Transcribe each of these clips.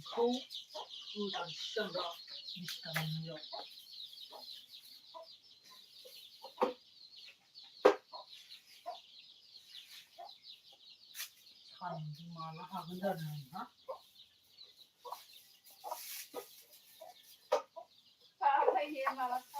口有点像个你什么样？操你妈了，还跟这人啊？他黑黑嘛了，他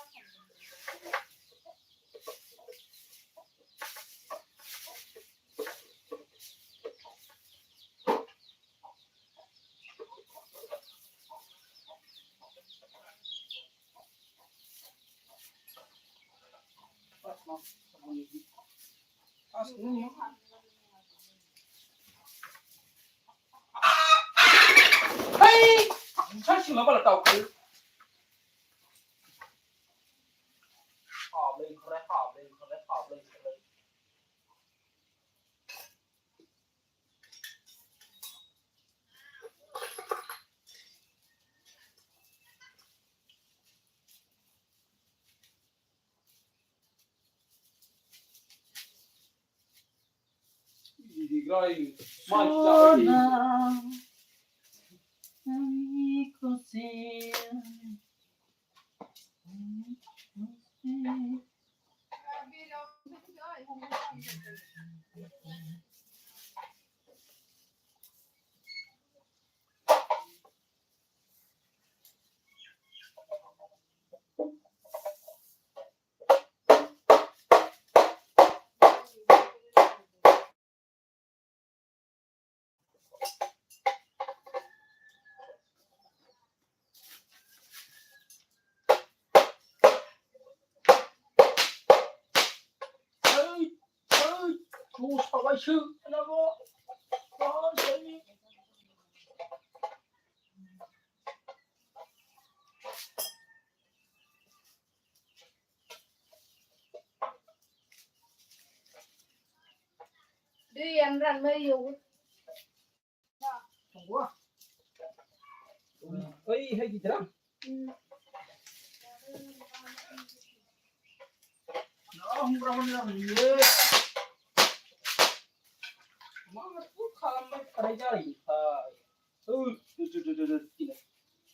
嘿，你看什么把它倒开？好嘞，好嘞，好嘞，好嘞，好嘞，好嘞。Suona così. 猪炒外吃，那个，啊，小米。对呀，咱没有。Ủa? Ơi hay gì thế đó? Nó không ra bên làm gì hết. Mà cứ khám mấy cái này gì?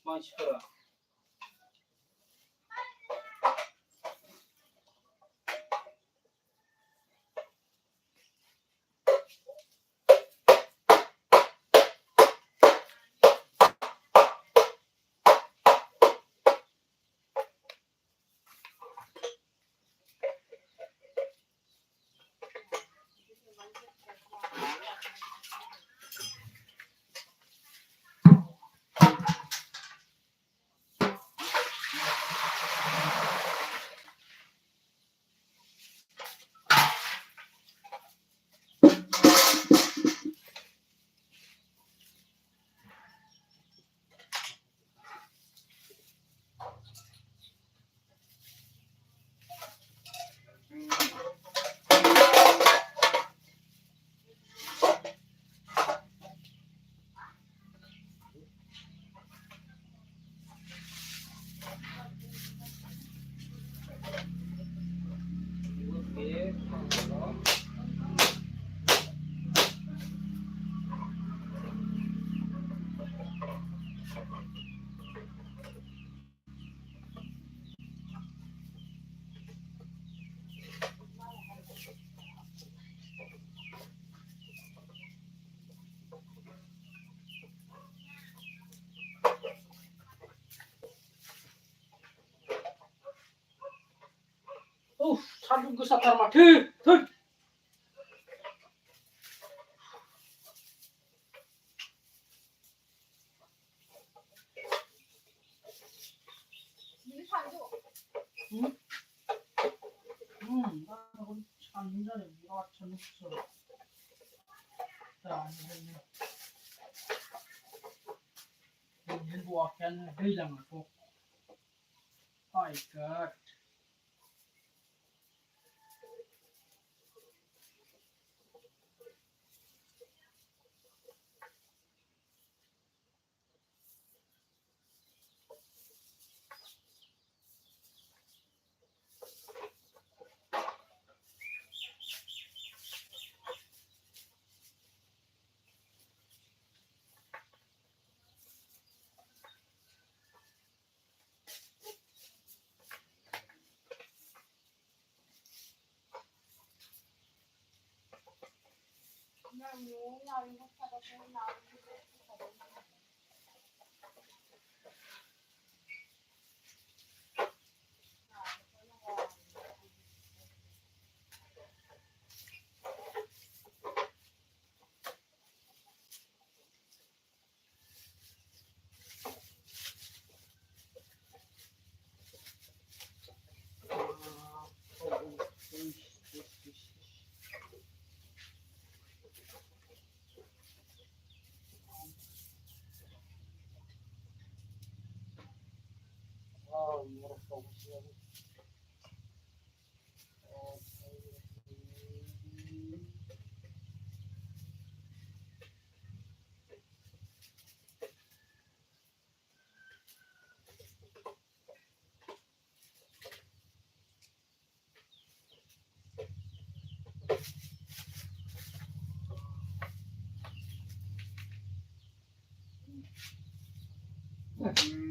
Maşallah. 사는 그 사람한테 들. 응? 응. 나는 참 전에 미가 전했어. 자, 이제 일부 wakyan bilang ako. My God. Mm.